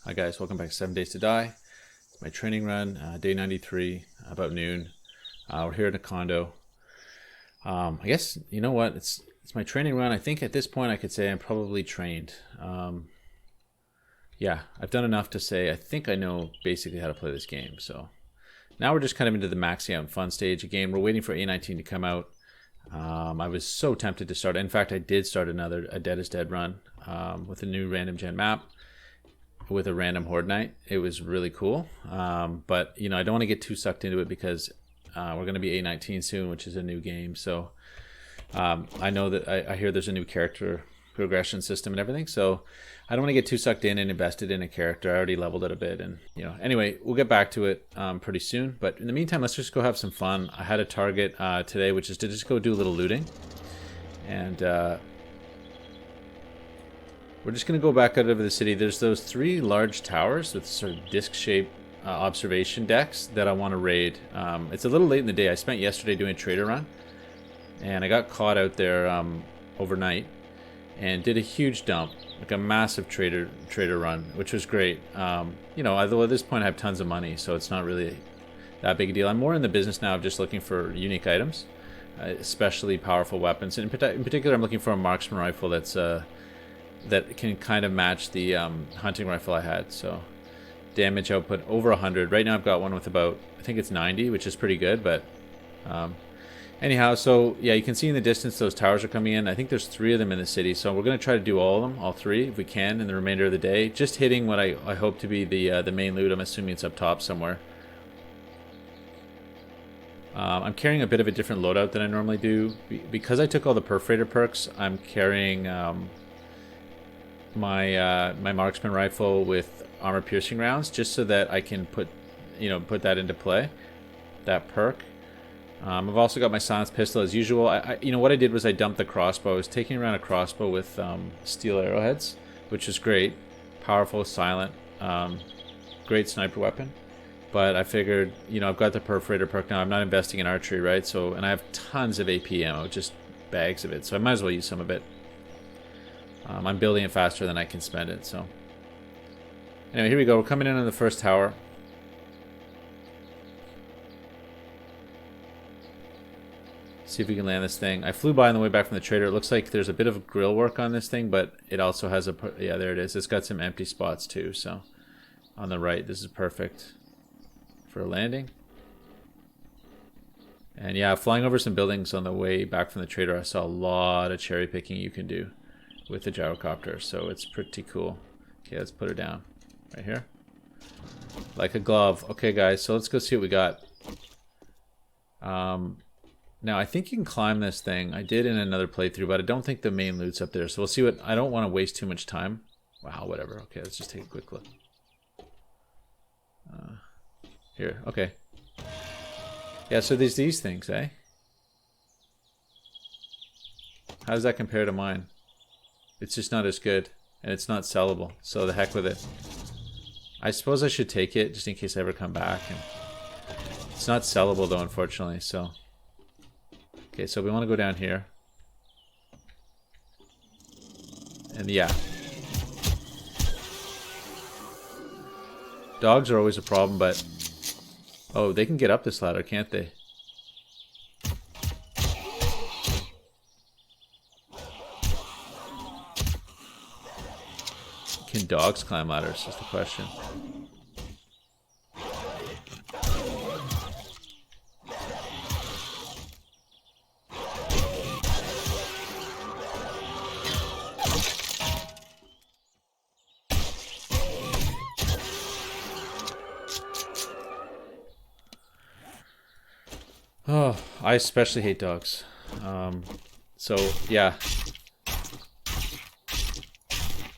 Hi guys, welcome back to 7 Days to Die. It's my training run, day 93, about noon. We're here in a condo. I guess, you know what, it's my training run. I think at this point I could say I'm probably trained. Yeah, I've done enough to say I think I know basically how to play this game. So now we're just kind of into the maxing out and fun stage. Again, we're waiting for A19 to come out. I was so tempted to start. In fact, I did start a Dead is Dead run with a new random gen map with a random horde night. It was really cool, but you know, I don't want to get too sucked into it because we're going to be A19 soon, which is a new game. So I know that I hear there's a new character progression system and everything, so I don't want to get too sucked in and invested in a character. I already leveled it a bit, and you know, anyway, we'll get back to it pretty soon, but in the meantime, let's just go have some fun. I had a target today, which is to just go do a little looting, and we're just going to go back out over the city. There's those 3 large towers with sort of disc-shaped observation decks that I want to raid. It's a little late in the day. I spent yesterday doing a trader run, and I got caught out there overnight and did a huge dump, like a massive trader run, which was great. You know, although at this point I have tons of money, so it's not really that big a deal. I'm more in the business now of just looking for unique items, especially powerful weapons. In particular, I'm looking for a marksman rifle that can kind of match the hunting rifle I had. So damage output over 100. Right now I've got one with about, I think it's 90, which is pretty good, but anyhow, so yeah, you can see in the distance those towers are coming in. I think there's 3 of them in the city, so we're going to try to do all of them, all 3, if we can, in the remainder of the day. Just hitting what I hope to be the main loot. I'm assuming it's up top somewhere. I'm carrying a bit of a different loadout than I normally do. Because I took all the perforator perks, I'm carrying my marksman rifle with armor piercing rounds, just so that I can put that into play, that perk. I've also got my silenced pistol as usual. You know what I did was I dumped the crossbow. I was taking around a crossbow with steel arrowheads, which is great, powerful, silent, great sniper weapon. But I figured, you know, I've got the perforator perk now. I'm not investing in archery, right? So, and I have tons of AP ammo, just bags of it. So I might as well use some of it. I'm building it faster than I can spend it, so. Anyway, here we go. We're coming in on the first tower. See if we can land this thing. I flew by on the way back from the trader. It looks like there's a bit of grill work on this thing, but it also has a, yeah, there it is. It's got some empty spots too, so. On the right, this is perfect for a landing. And yeah, flying over some buildings on the way back from the trader, I saw a lot of cherry picking you can do with the gyrocopter, so it's pretty cool. Okay, let's put her down right here like a glove. Okay guys, so let's go see what we got. Now I think you can climb this thing. I did in another playthrough, but I don't think the main loot's up there, so we'll see what. I don't want to waste too much time. Wow, whatever. Okay, let's just take a quick look. Here, okay. Yeah, so there's these things, eh? How does that compare to mine? It's just not as good, and it's not sellable, so the heck with it. I suppose I should take it, just in case I ever come back. And it's not sellable, though, unfortunately, so... Okay, so we want to go down here. And yeah. Dogs are always a problem, but... Oh, they can get up this ladder, can't they? Can dogs climb ladders, is the question. Oh, I especially hate dogs. So, yeah.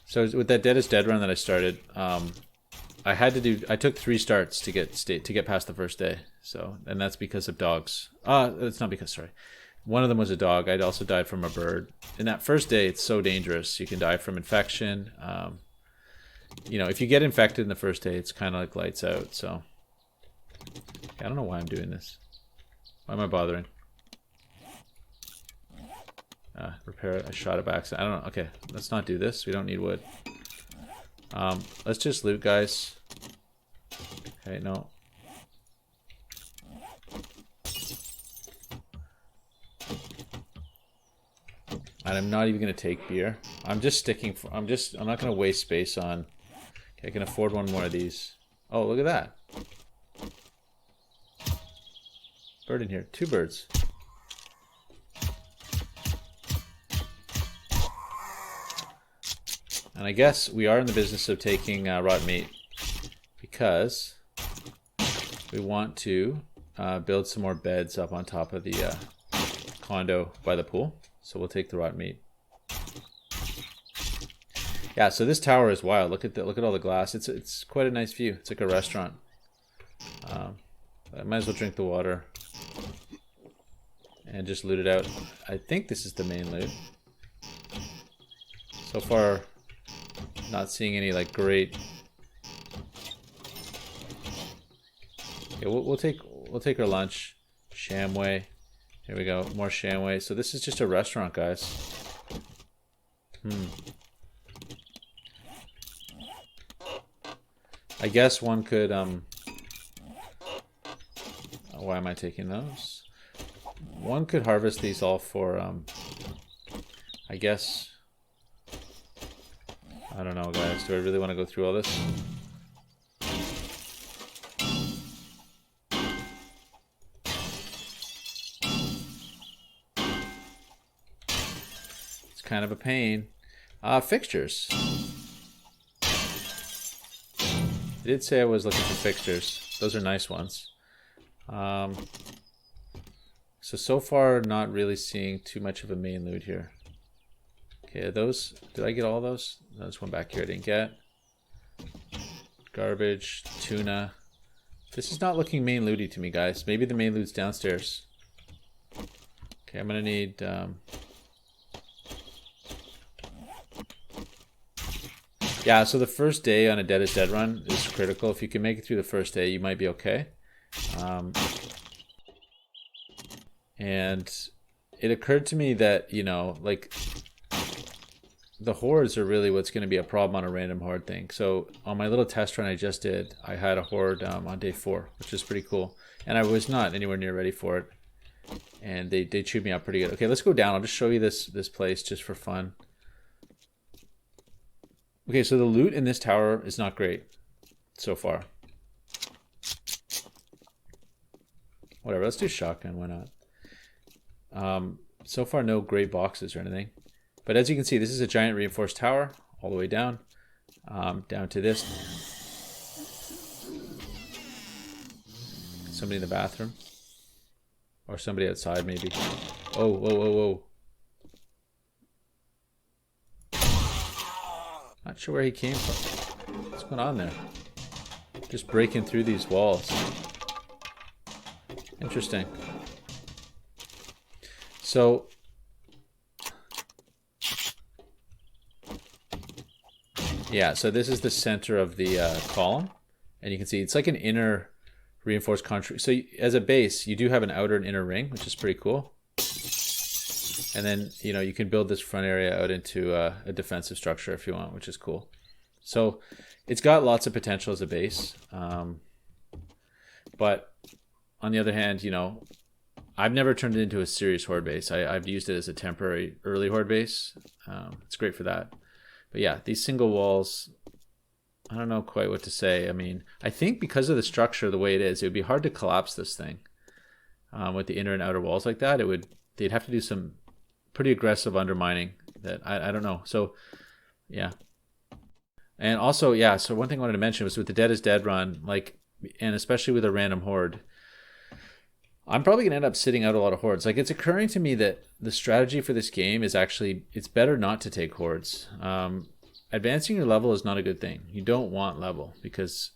So with that Dead is Dead run that I started, I took 3 starts to get past the first day. So, and that's because of dogs. It's not because, sorry. One of them was a dog. I'd also died from a bird. In that first day, it's so dangerous. You can die from infection. You know, if you get infected in the first day, it's kind of like lights out. So, I don't know why I'm doing this. Why am I bothering? Repair a shot of accident. I don't know. Okay, let's not do this. We don't need wood. Let's just loot, guys. Okay, no. And I'm not even gonna take beer. I'm just sticking for, I'm not gonna waste space on. Okay, I can afford one more of these. Oh, look at that. Bird in here. 2 birds. And I guess we are in the business of taking rotten meat because we want to build some more beds up on top of the condo by the pool. So we'll take the rotten meat. Yeah, so this tower is wild. Look at all the glass. It's quite a nice view. It's like a restaurant. I might as well drink the water and just loot it out. I think this is the main loot. So far, not seeing any like great. Okay, we'll take our lunch. Shamway. Here we go. More Shamway. So this is just a restaurant, guys. I guess one could why am I taking those? One could harvest these all for I guess I don't know, guys. Do I really want to go through all this? It's kind of a pain. Fixtures. I did say I was looking for fixtures. Those are nice ones. So far, not really seeing too much of a main loot here. Okay, those, did I get all those? No, there's one back here I didn't get. Garbage, tuna. This is not looking main looty to me, guys. Maybe the main loot's downstairs. Okay, I'm gonna need, yeah, so the first day on a Dead is Dead run is critical. If you can make it through the first day, you might be okay. And it occurred to me that, you know, like, the hordes are really what's going to be a problem on a random horde thing. So on my little test run I just did, I had a horde on day 4, which is pretty cool. And I was not anywhere near ready for it. And they chewed me out pretty good. Okay, let's go down. I'll just show you this place just for fun. Okay, so the loot in this tower is not great so far. Whatever, let's do shotgun, why not? So far no great boxes or anything. But as you can see, this is a giant reinforced tower all the way down. Down to this. Somebody in the bathroom. Or somebody outside maybe. Oh, whoa, whoa, whoa. Not sure where he came from. What's going on there? Just breaking through these walls. Interesting. So yeah, so this is the center of the column, and you can see it's like an inner reinforced concrete. So as a base, you do have an outer and inner ring, which is pretty cool. And then, you know, you can build this front area out into a defensive structure if you want, which is cool. So it's got lots of potential as a base. But on the other hand, you know, I've never turned it into a serious horde base. I've used it as a temporary early horde base. It's great for that. But yeah, these single walls, I don't know quite what to say. I mean, I think because of the structure the way it is, it would be hard to collapse this thing with the inner and outer walls like that. They'd have to do some pretty aggressive undermining that I don't know. So yeah. And also, yeah, so one thing I wanted to mention was with the Dead is Dead run, like, and especially with a random horde, I'm probably gonna end up sitting out a lot of hordes. Like, it's occurring to me that the strategy for this game is actually, it's better not to take hordes. Advancing your level is not a good thing. You don't want level because,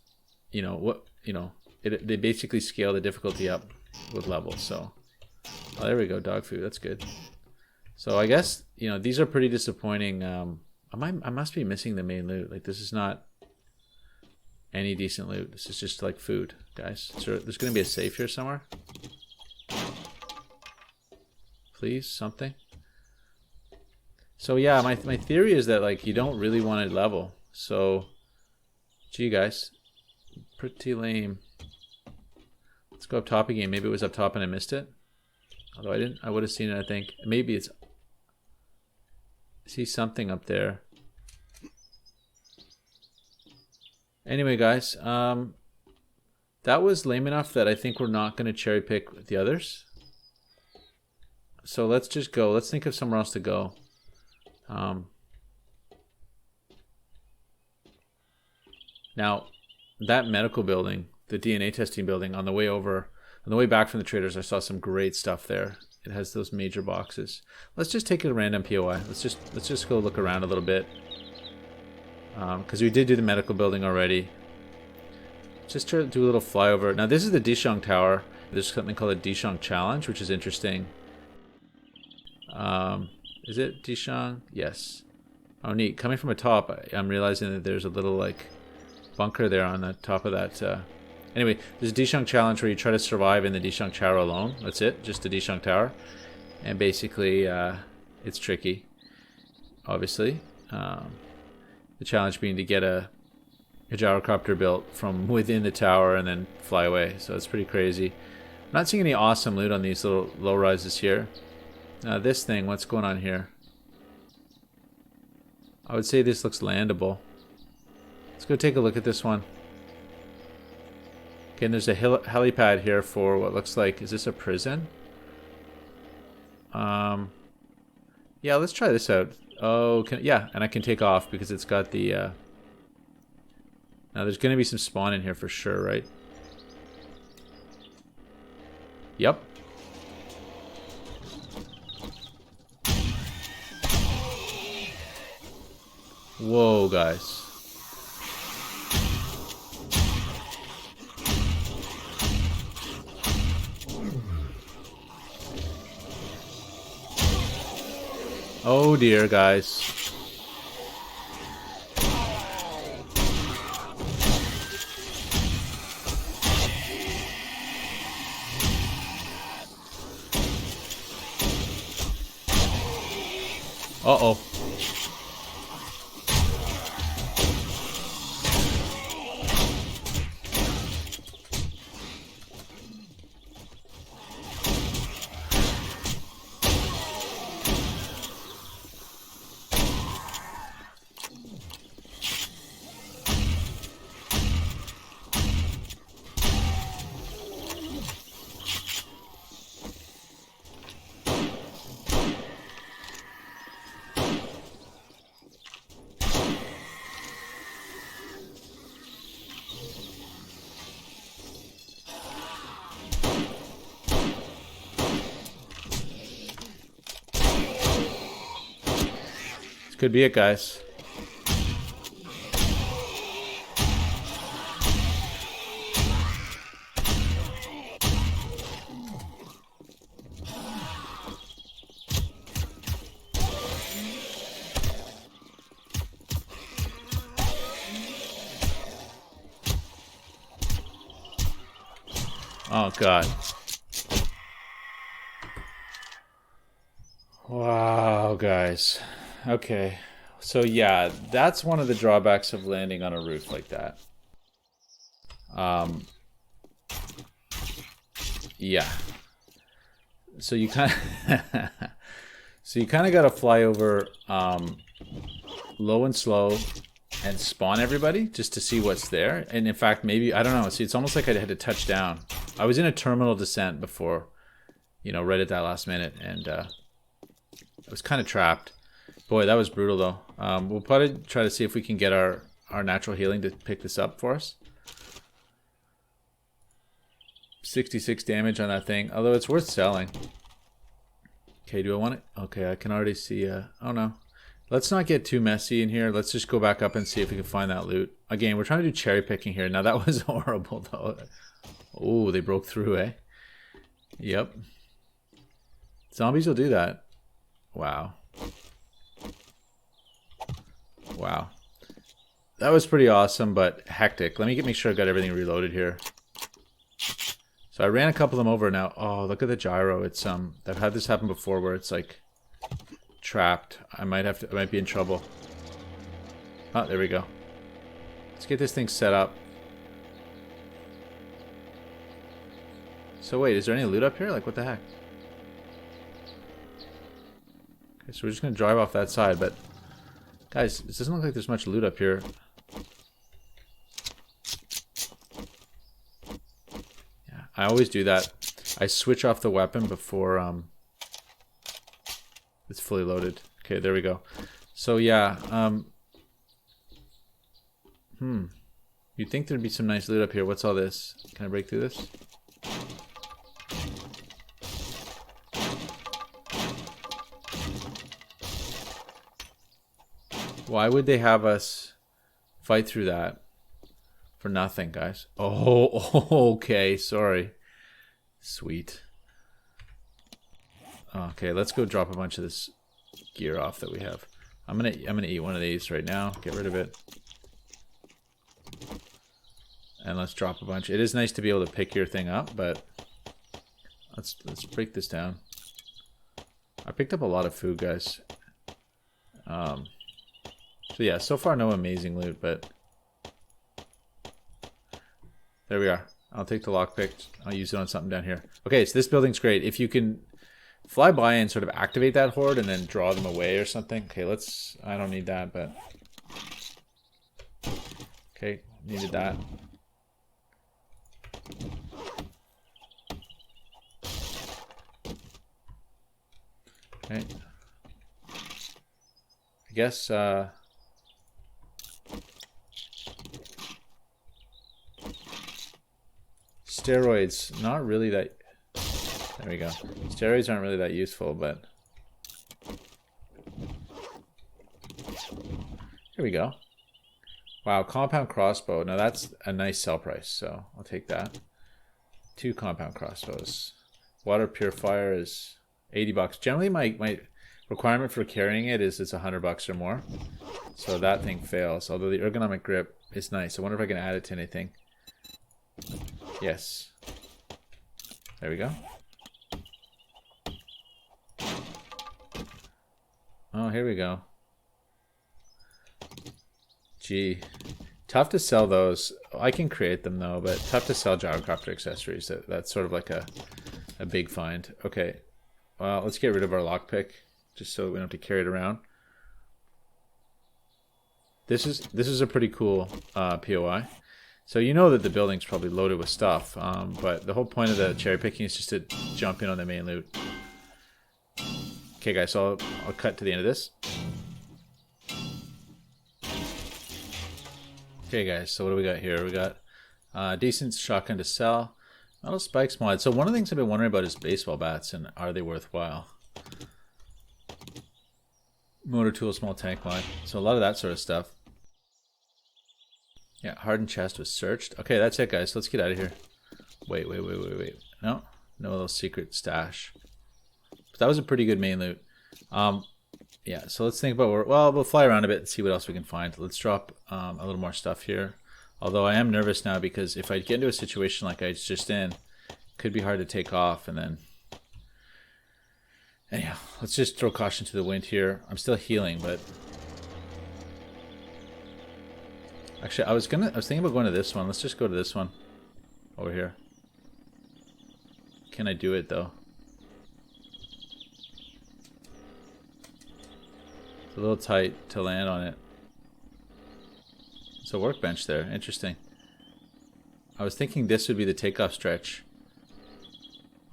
you know, they basically scale the difficulty up with levels. So, oh, there we go, dog food. That's good. So I guess, you know, these are pretty disappointing. I must be missing the main loot. Like, this is not any decent loot. This is just like food, guys. So there's going to be a safe here somewhere. Please, something. So yeah, my theory is that, like, you don't really want to level. So Gee, guys. Pretty lame. Let's go up top again. Maybe it was up top and I missed it. Although I would have seen it, I think. Maybe it's... I see something up there. Anyway, guys. That was lame enough that I think we're not going to cherry pick the others. So let's just go. Let's think of somewhere else to go. Now, that medical building, the DNA testing building, on the way back from the traders, I saw some great stuff there. It has those major boxes. Let's just take a random POI. Let's just go look around a little bit. Because we did do the medical building already. Just try to do a little flyover. Now, this is the Dishang Tower. There's something called a Dishang Challenge, which is interesting. Is it Dishang? Yes. Oh, neat. Coming from a top, I'm realizing that there's a little, like, bunker there on the top of that. Anyway, there's a Dishang Challenge where you try to survive in the Dishang Tower alone. That's it, just the Dishang Tower. And basically, it's tricky, obviously. The challenge being to get a gyrocopter built from within the tower and then fly away. So it's pretty crazy. I'm not seeing any awesome loot on these little low rises here. This thing, what's going on here? I would say this looks landable. Let's go take a look at this one. Okay, and there's a helipad here for what looks like, is this a prison? Yeah, let's try this out. Oh, yeah, and I can take off because it's got the... Now, there's going to be some spawn in here for sure, right? Yep. Whoa, guys. Oh dear, guys. Uh-oh. Could be it, guys. Oh, God. Wow, guys. Okay. So, yeah, that's one of the drawbacks of landing on a roof like that. Yeah. So you kind of got to fly over low and slow and spawn everybody just to see what's there. And in fact, maybe, I don't know. See, it's almost like I had to touch down. I was in a terminal descent before, you know, right at that last minute, and I was kind of trapped. Boy, that was brutal though. We'll probably try to see if we can get our natural healing to pick this up for us. 66 damage on that thing, although it's worth selling. Okay, do I want it? Okay, I can already see, oh no. Let's not get too messy in here. Let's just go back up and see if we can find that loot. Again, we're trying to do cherry picking here. Now that was horrible though. Oh, they broke through, eh? Yep. Zombies will do that. Wow. Wow. That was pretty awesome, but hectic. Let me make sure I got everything reloaded here. So I ran a couple of them over now. Oh, look at the gyro. It's I've had this happen before where it's like trapped. I might be in trouble. Oh, there we go. Let's get this thing set up. So wait, is there any loot up here? Like, what the heck? Okay, so we're just gonna drive off that side, but guys, this doesn't look like there's much loot up here. Yeah, I always do that. I switch off the weapon before it's fully loaded. Okay, there we go. So yeah, you'd think there'd be some nice loot up here. What's all this? Can I break through this? Why would they have us fight through that for nothing, guys? Oh, okay, sorry. Sweet. Okay, let's go drop a bunch of this gear off that we have. I'm gonna eat one of these right now. Get rid of it. And let's drop a bunch. It is nice to be able to pick your thing up, but let's break this down. I picked up a lot of food, guys. So yeah, so far no amazing loot, but there we are. I'll take the lockpick. I'll use it on something down here. Okay, so this building's great. If you can fly by and sort of activate that horde and then draw them away or something. Okay, let's... I don't need that, but... Okay, needed that. Okay. I guess, steroids, not really that... There we go. Steroids aren't really that useful, but... Here we go. Wow, compound crossbow. Now that's a nice sell price, so I'll take that. 2 compound crossbows. Water purifier is 80 bucks. Generally, my requirement for carrying it is it's 100 bucks or more. So that thing fails. Although the ergonomic grip is nice. I wonder if I can add it to anything. Yes. There we go. Oh, here we go. Gee. Tough to sell those. I can create them though, but tough to sell gyrocopter accessories. That's sort of like a big find. Okay. Well, let's get rid of our lockpick just so we don't have to carry it around. This is a pretty cool POI. So you know that the building's probably loaded with stuff, but the whole point of the cherry picking is just to jump in on the main loot. Okay, guys, so I'll cut to the end of this. Okay, guys, so what do we got here? We got decent shotgun to sell. Metal spikes mod. So one of the things I've been wondering about is baseball bats and are they worthwhile? Motor tool, small tank mod. So a lot of that sort of stuff. Yeah, hardened chest was searched. Okay, that's it, guys. Let's get out of here. Wait. No little secret stash. But that was a pretty good main loot. Yeah, so let's think about where... Well, we'll fly around a bit and see what else we can find. Let's drop a little more stuff here. Although I am nervous now because if I get into a situation like I was just in, it could be hard to take off and then... Anyhow, let's just throw caution to the wind here. I'm still healing, but... Actually, I was thinking about going to this one. Let's just go to this one. Over here. Can I do it, though? It's a little tight to land on it. It's a workbench there. Interesting. I was thinking this would be the takeoff stretch.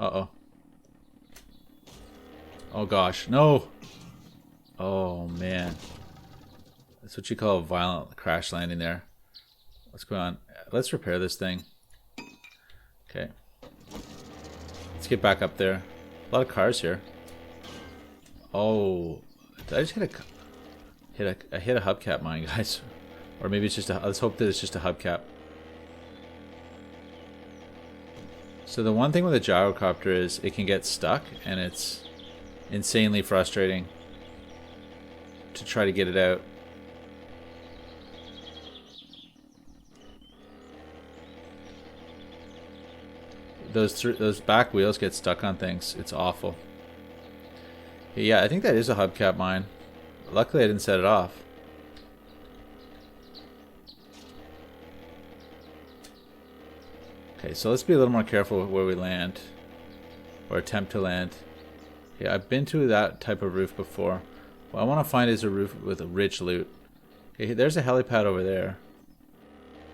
Uh-oh. Oh gosh, no! Oh man. That's what you call a violent crash landing there. What's going on? Let's repair this thing. Okay. Let's get back up there. A lot of cars here. Oh. Did I just hit a hubcap mine, guys? Or maybe it's just a... Let's hope that it's just a hubcap. So the one thing with a gyrocopter is it can get stuck and it's insanely frustrating to try to get it out. Those back wheels get stuck on things. It's awful. Yeah, I think that is a hubcap mine. Luckily I didn't set it off. Okay, so let's be a little more careful with where we land. Or attempt to land. Yeah, I've been to that type of roof before. What I want to find is a roof with a rich loot. Okay, there's a helipad over there.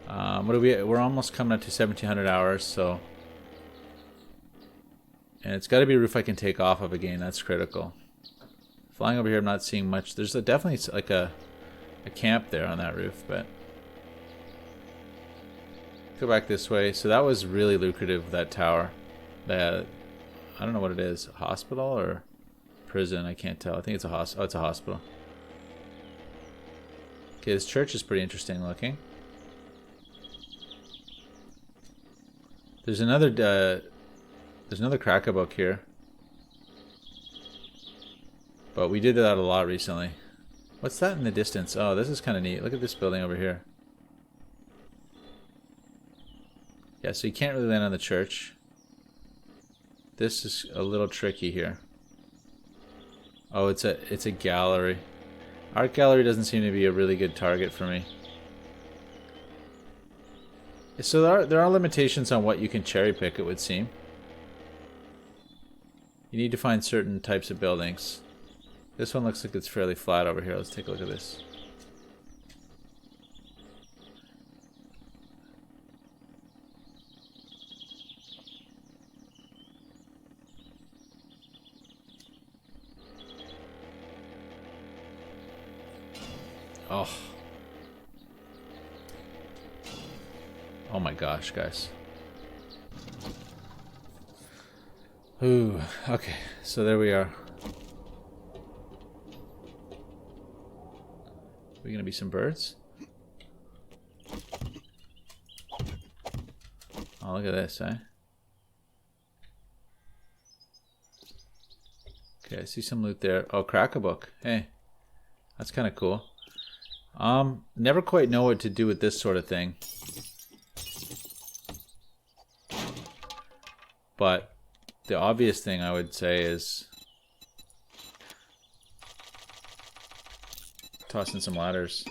What are we? We're almost coming up to 1700 hours, so... And it's got to be a roof I can take off of again. That's critical. Flying over here, I'm not seeing much. There's definitely like a camp there on that roof, but... Go back this way. So that was really lucrative, that tower. That... I don't know what it is. A hospital or prison? I can't tell. I think it's a hospital. Oh, it's a hospital. Okay, this church is pretty interesting looking. There's another cracker book here. But we did that a lot recently. What's that in the distance? Oh, this is kind of neat. Look at this building over here. Yeah, so you can't really land on the church. This is a little tricky here. Oh, it's a gallery. Art gallery doesn't seem to be a really good target for me. So there are limitations on what you can cherry pick, it would seem. You need to find certain types of buildings. This one looks like it's fairly flat over here. Let's take a look at this. Oh. Oh my gosh, guys. Ooh, okay, so there we are. Are we gonna be some birds? Oh, look at this, eh? Okay, I see some loot there. Oh, crack a book. Hey, that's kind of cool. Never quite know what to do with this sort of thing. But the obvious thing I would say is toss in some ladders.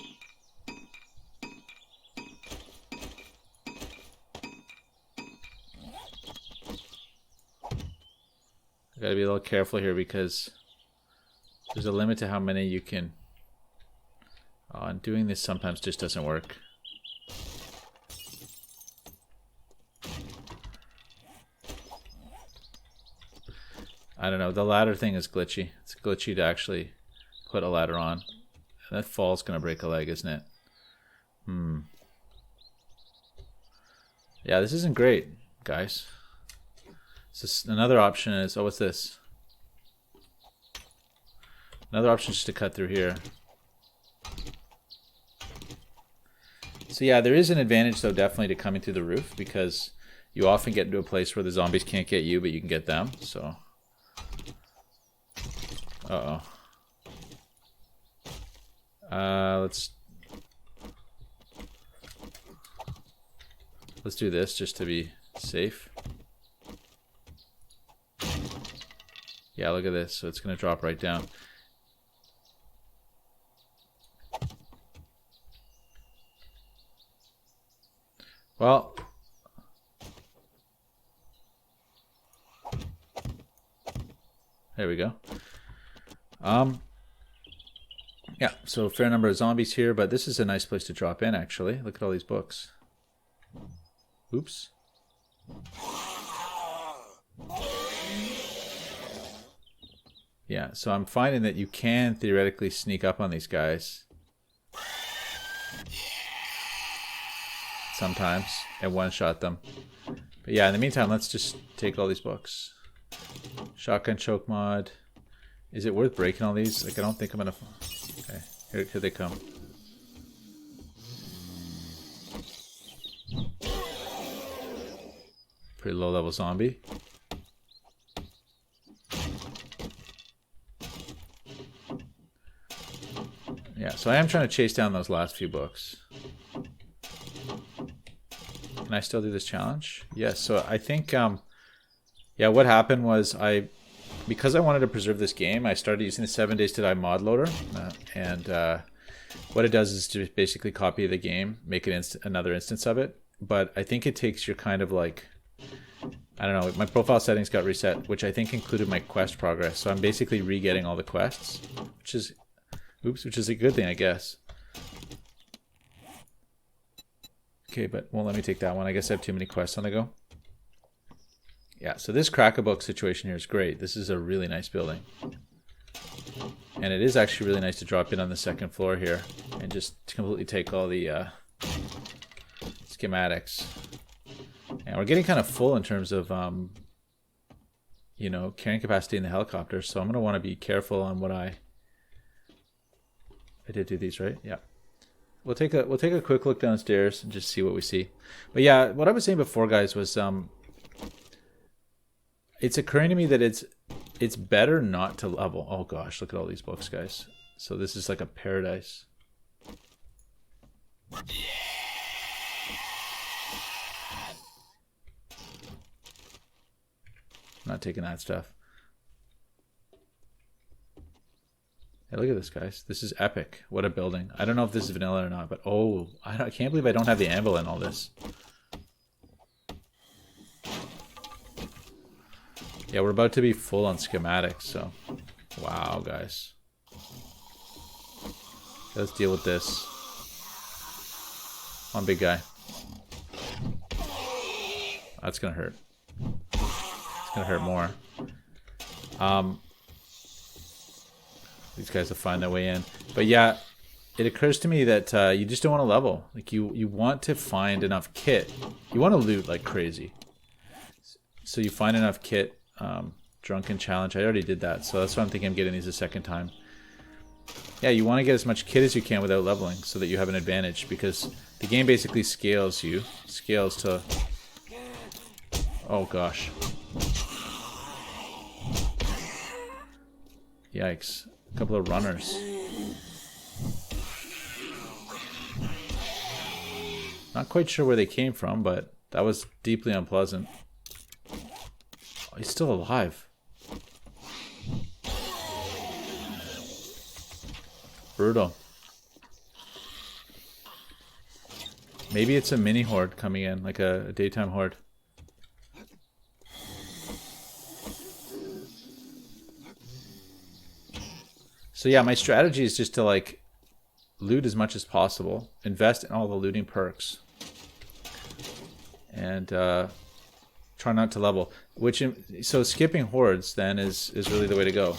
I gotta be a little careful here because there's a limit to how many you can. Oh, and doing this sometimes just doesn't work. I don't know, the ladder thing is glitchy. It's glitchy to actually put a ladder on. And that fall's gonna break a leg, isn't it? Yeah, this isn't great, guys. Another option is, oh, what's this? Another option is just to cut through here. So yeah, there is an advantage though definitely to coming through the roof because you often get into a place where the zombies can't get you, but you can get them, so... Uh-oh. Let's do this just to be safe. Yeah, look at this. So it's going to drop right down. Well, there we go. Yeah, so a fair number of zombies here, but this is a nice place to drop in, actually. Look at all these books. Oops. Yeah, so I'm finding that you can theoretically sneak up on these guys. Sometimes, and one-shot them. But yeah, in the meantime, let's just take all these books. Shotgun choke mod. Is it worth breaking all these? Like, I don't think I'm gonna... Okay, here they come. Pretty low-level zombie. Yeah, so I am trying to chase down those last few books. Can I still do this challenge? Yes, so I think... yeah, what happened was because I wanted to preserve this game, I started using the 7 Days to Die mod loader, and what it does is to basically copy the game, make an another instance of it, but I think it takes your kind of like, I don't know, my profile settings got reset, which I think included my quest progress. So I'm basically re-getting all the quests, which is, oops, which is a good thing, I guess. Okay, but won't let me take that one. I guess I have too many quests on the go. Yeah, so this Crack-A-Book situation here is great. This is a really nice building. And it is actually really nice to drop in on the second floor here and just completely take all the schematics. And we're getting kind of full in terms of, you know, carrying capacity in the helicopter. So I'm going to want to be careful on what I did do these, right? Yeah. We'll take a quick look downstairs and just see what we see. But yeah, what I was saying before, guys, was it's occurring to me that it's better not to level. Oh gosh, look at all these books, guys. So this is like a paradise. I'm not taking that stuff. Hey, look at this, guys. This is epic. What a building. I don't know if this is vanilla or not, but oh, I can't believe I don't have the anvil in all this. Yeah, we're about to be full on schematics, so wow, guys. Let's deal with this. One big guy. That's gonna hurt. It's gonna hurt more. These guys will find their way in. But yeah, it occurs to me that you just don't want to level. Like you want to find enough kit. You want to loot like crazy. So you find enough kit. Drunken challenge. I already did that, so that's why I'm thinking I'm getting these a second time. Yeah, you want to get as much kit as you can without leveling so that you have an advantage, because the game basically scales you. Scales to... Oh gosh. Yikes. A couple of runners. Not quite sure where they came from, but that was deeply unpleasant. Oh, he's still alive. Brutal. Maybe it's a mini horde coming in, like a daytime horde. So yeah, my strategy is just to like loot as much as possible, invest in all the looting perks, and try not to level. So skipping hordes then is really the way to go.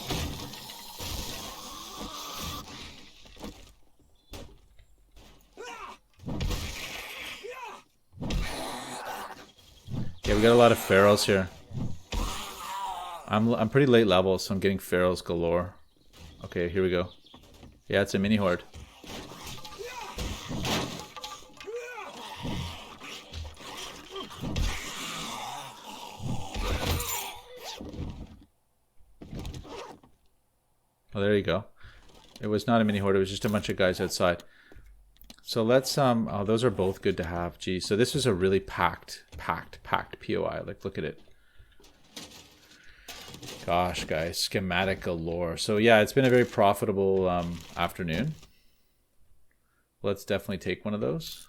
Yeah, we got a lot of pharaohs here. I'm pretty late level, so I'm getting pharaohs galore. Okay, here we go. Yeah, it's a mini horde. Oh, there you go. It was not a mini horde, it was just a bunch of guys outside. So let's, oh, those are both good to have. Gee, so this was a really packed POI. Like, look at it. Gosh, guys, schematic galore. So yeah, it's been a very profitable afternoon. Let's definitely take one of those.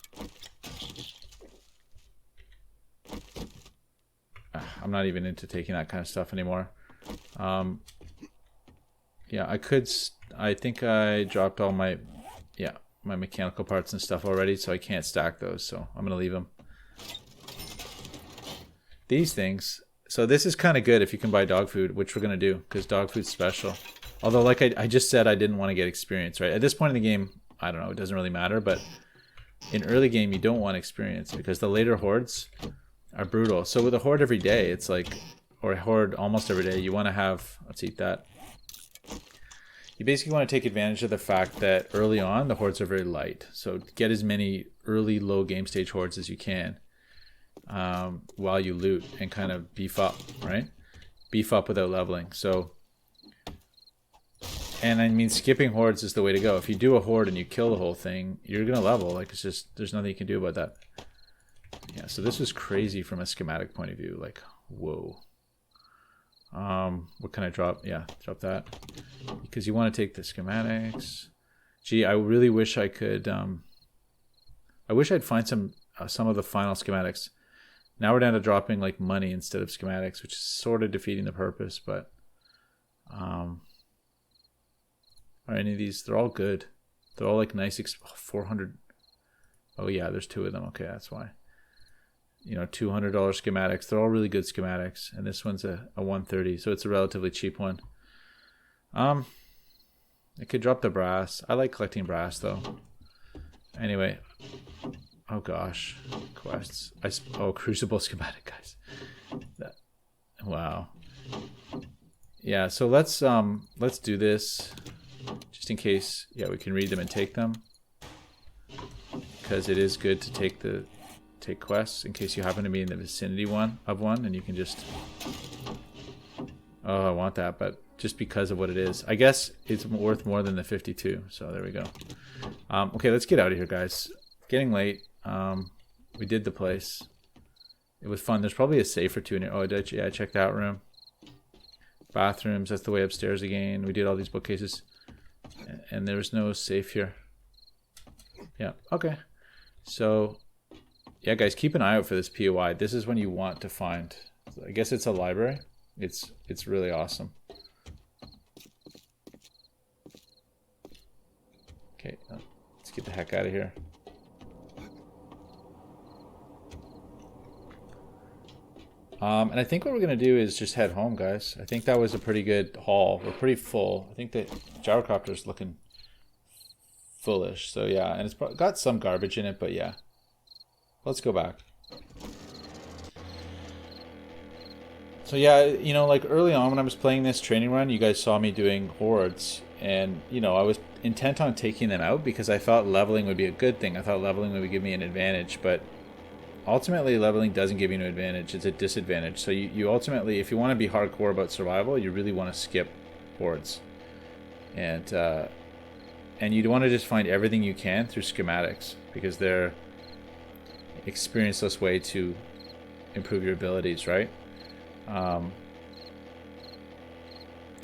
I'm not even into taking that kind of stuff anymore. Yeah, I think I dropped all my, yeah, my mechanical parts and stuff already, so I can't stack those, so I'm gonna leave them. These things, so this is kind of good if you can buy dog food, which we're gonna do, because dog food's special. Although, like I just said, I didn't want to get experience, right? At this point in the game, I don't know, it doesn't really matter, but in early game, you don't want experience, because the later hordes are brutal. So with a horde every day, it's like, or a horde almost every day, you want to have, let's eat that. You basically want to take advantage of the fact that early on, the hordes are very light. So get as many early low game stage hordes as you can while you loot and kind of beef up, right? Beef up without leveling. So, and I mean, skipping hordes is the way to go. If you do a horde and you kill the whole thing, you're going to level. Like, it's just, there's nothing you can do about that. Yeah, so this was crazy from a schematic point of view. Like, whoa. What can I drop? Yeah, drop that. Because you want to take the schematics. Gee, I really wish I could, I wish I'd find some some of the final schematics. Now we're down to dropping like money instead of schematics, which is sort of defeating the purpose. But are any of these? They're all good. They're all like nice. 400. Oh yeah, there's 2 of them. Okay, that's why. You know, $200 schematics. They're all really good schematics, and this one's a 130, so it's a relatively cheap one. I could drop the brass. I like collecting brass though. Anyway, oh gosh, quests. Crucible schematic, guys. Wow. Yeah, so let's do this just in case. Yeah, we can read them and take them, because it is good to take quests in case you happen to be in the vicinity of one, and you can just. Oh, I want that, but just because of what it is, I guess it's worth more than the 52. So there we go. Okay, let's get out of here, guys. Getting late. We did the place. It was fun. There's probably a safe or 2 in here. Oh, yeah, I checked that room. Bathrooms. That's the way upstairs again. We did all these bookcases, and there was no safe here. Yeah. Okay. So, yeah, guys, keep an eye out for this POI. This is when you want to find. I guess it's a library. It's really awesome. Okay, let's get the heck out of here. And I think what we're gonna do is just head home, guys. I think that was a pretty good haul. We're pretty full. I think the gyrocopter's looking fullish. So yeah, and it's got some garbage in it, but yeah. Let's go back. So yeah, you know, like early on when I was playing this training run, you guys saw me doing hordes, and you know, I was intent on taking them out because I thought leveling would be a good thing. I thought leveling would give me an advantage, but ultimately leveling doesn't give you an advantage. It's a disadvantage. So you ultimately, if you want to be hardcore about survival, you really want to skip hordes, and you want to just find everything you can through schematics, because they're experienceless way to improve your abilities, right? So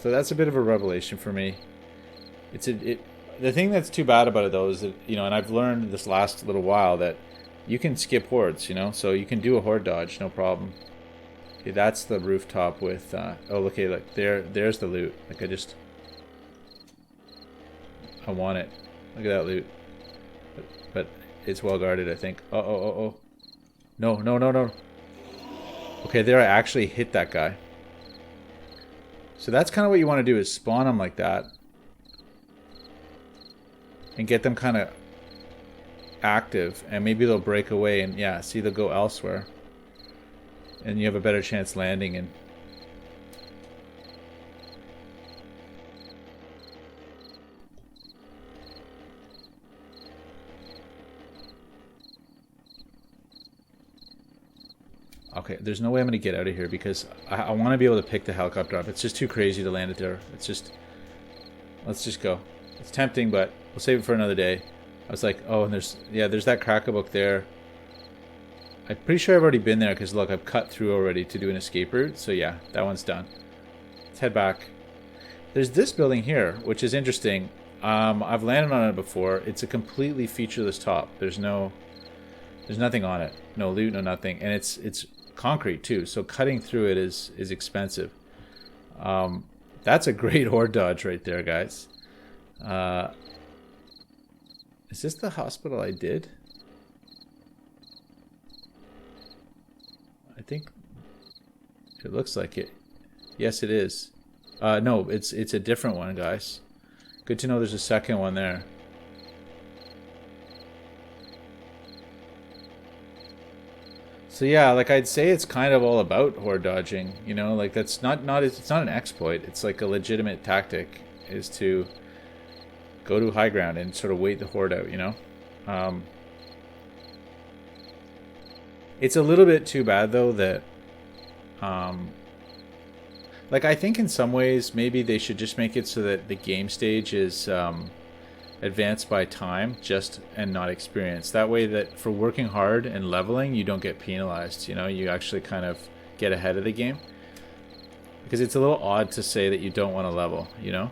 that's a bit of a revelation for me. The thing that's too bad about it though is that, you know, and I've learned this last little while that you can skip hordes, you know, so you can do a horde dodge, no problem. Okay, that's the rooftop with, oh, okay, look, there's the loot. Like I want it. Look at that loot. But it's well guarded, I think. Oh. No. Okay, there I actually hit that guy. So that's kind of what you want to do, is spawn them like that. And get them kind of active. And maybe they'll break away and, yeah, see, they'll go elsewhere. And you have a better chance landing and... Okay, there's no way I'm going to get out of here because I want to be able to pick the helicopter up. It's just too crazy to land it there. It's just... Let's just go. It's tempting, but we'll save it for another day. I was like, oh, and there's that Crack-a-Book there. I'm pretty sure I've already been there because, look, I've cut through already to do an escape route. So, yeah, that one's done. Let's head back. There's this building here, which is interesting. I've landed on it before. It's a completely featureless top. There's nothing on it. No loot, no nothing. And it's concrete too, so cutting through it is expensive. That's a great horde dodge right there, guys. Is this the hospital I did? I think it looks like it. Yes, it is. No, it's a different one, guys. Good to know there's a second one there. So yeah, like I'd say it's kind of all about horde dodging, you know, like that's it's not an exploit. It's like a legitimate tactic, is to go to high ground and sort of wait the horde out, you know. It's a little bit too bad though that, like I think in some ways maybe they should just make it so that the game stage is advanced by time and not experience. That way that for working hard and leveling you don't get penalized, you know, you actually kind of get ahead of the game, because it's a little odd to say that you don't want to level, you know.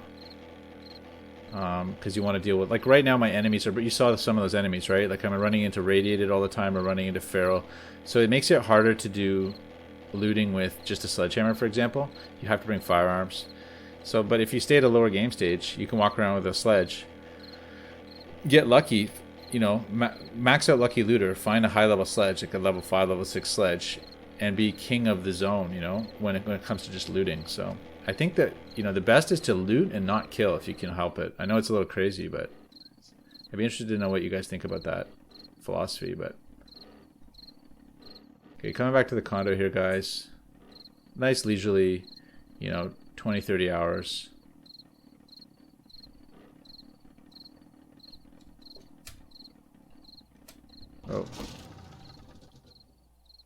because you want to deal with, like right now my enemies are, but you saw some of those enemies, right? Like I'm running into Radiated all the time or running into Feral. So it makes it harder to do looting with just a sledgehammer, for example. You have to bring firearms. So, but if you stay at a lower game stage, you can walk around with a sledge, get lucky, you know, max out lucky looter, find a high level sledge, like a level 5, level 6 sledge, and be king of the zone, you know, when it comes to just looting. So I think that, you know, the best is to loot and not kill if you can help it. I know it's a little crazy, but I'd be interested to know what you guys think about that philosophy. But okay, coming back to the condo here, guys. Nice leisurely, you know, 20, 30 hours. Oh.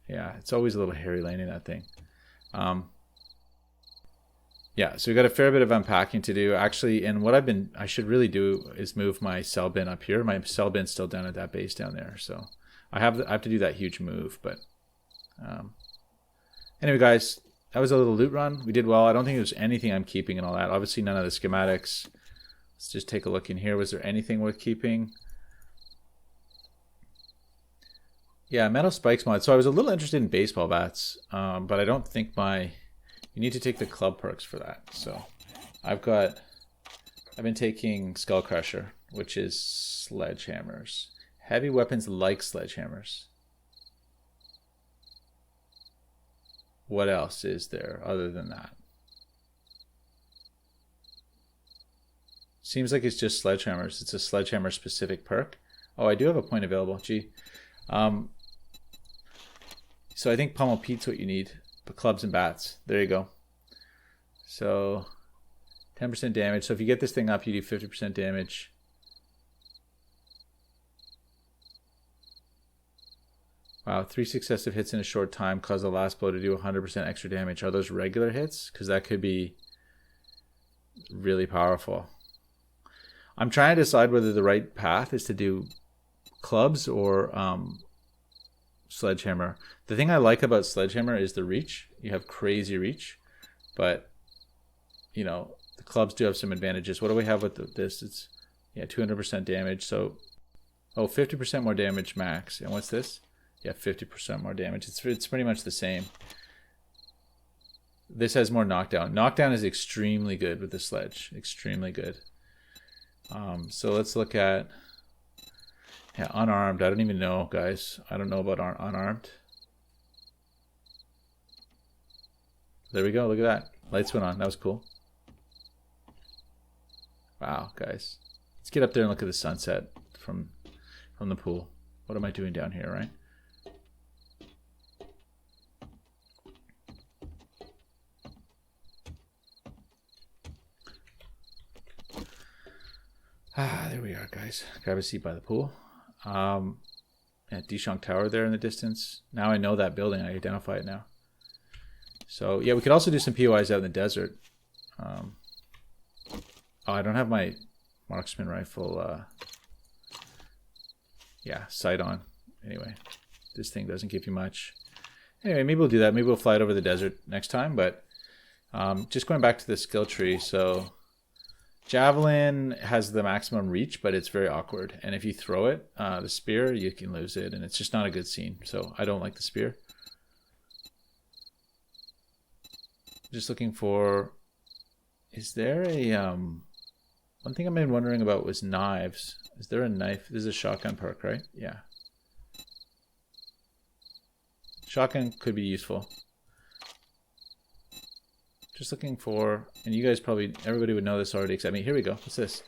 Yeah, it's always a little hairy landing that thing. Yeah, so we got a fair bit of unpacking to do. Actually, and what I should really do is move my cell bin up here. My cell bin's still down at that base down there. So I have to do that huge move. But anyway, guys, that was a little loot run. We did well. I don't think there's anything I'm keeping and all that. Obviously, none of the schematics. Let's just take a look in here. Was there anything worth keeping? Yeah, metal spikes mod. So I was a little interested in baseball bats, but I don't think you need to take the club perks for that. So I've been taking Skull Crusher, which is sledgehammers. Heavy weapons like sledgehammers. What else is there other than that? Seems like it's just sledgehammers. It's a sledgehammer specific perk. Oh, I do have a point available. Gee. So I think Pummel Pete's what you need. But clubs and bats. There you go. So 10% damage. So if you get this thing up, you do 50% damage. Wow, 3 successive hits in a short time cause the last blow to do 100% extra damage. Are those regular hits? Because that could be really powerful. I'm trying to decide whether the right path is to do clubs or sledgehammer. The thing I like about sledgehammer is the reach. You have crazy reach, but you know the clubs do have some advantages. What do we have with this? It's 200% damage. So 50% more damage max. And what's this? Yeah, 50% more damage. It's pretty much the same. This has more knockdown. Knockdown is extremely good with the sledge. Extremely good. So let's look at unarmed. I don't even know, guys. I don't know about unarmed. There we go. Look at that. Lights went on. That was cool. Wow, guys. Let's get up there and look at the sunset from the pool. What am I doing down here, right? There we are, guys. Grab a seat by the pool. Dishonk Tower there in the distance. Now I know that building. I identify it now. So yeah, we could also do some POIs out in the desert. I don't have my marksman rifle sight on. Anyway, this thing doesn't give you much. Anyway, maybe we'll do that. Maybe we'll fly it over the desert next time. But just going back to the skill tree. So Javelin has the maximum reach, but it's very awkward. And if you throw it, the spear, you can lose it. And it's just not a good scene. So I don't like the spear. Just looking for... Is there a... One thing I've been wondering about was knives. Is there a knife? This is a shotgun perk, right? Yeah. Shotgun could be useful. Just looking for, and you guys probably, everybody would know this already except me. Here we go. What's this?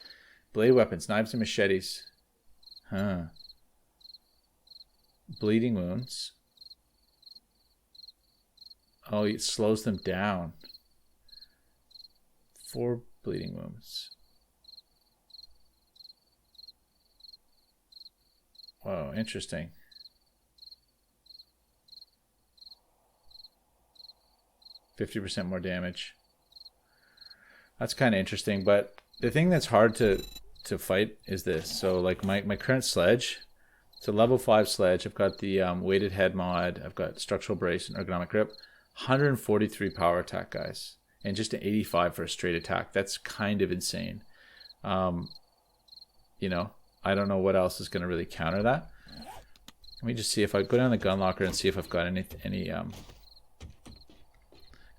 Blade weapons, knives and machetes. Huh. Bleeding wounds. Oh, it slows them down. 4 bleeding wounds. Whoa, interesting. %50 more damage. That's kind of interesting, but the thing that's hard to fight is this. So like my current sledge, it's a level 5 sledge. I've got the weighted head mod. I've got structural brace and ergonomic grip. 143 power attack, guys. And just an 85 for a straight attack. That's kind of insane. You know, I don't know what else is going to really counter that. Let me just see if I go down the gun locker and see if I've got any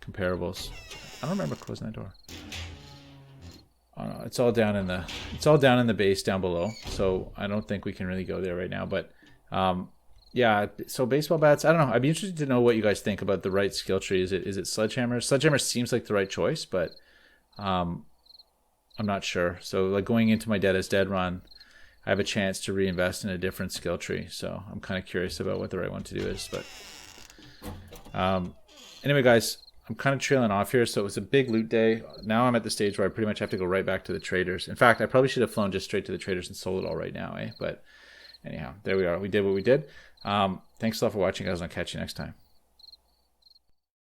comparables. I don't remember closing that door. Oh no, it's all down in the base down below. So I don't think we can really go there right now. But yeah, so baseball bats. I don't know. I'd be interested to know what you guys think about the right skill tree. Is it sledgehammer? Sledgehammer seems like the right choice, but I'm not sure. So like going into my Dead is Dead run, I have a chance to reinvest in a different skill tree. So I'm kind of curious about what the right one to do is. But anyway, guys, I'm kind of trailing off here. So it was a big loot day. Now I'm at the stage where I pretty much have to go right back to the traders. In fact, I probably should have flown just straight to the traders and sold it all right now, eh? But anyhow, there we are. We did what we did. Thanks a lot for watching, guys. I'll catch you next time.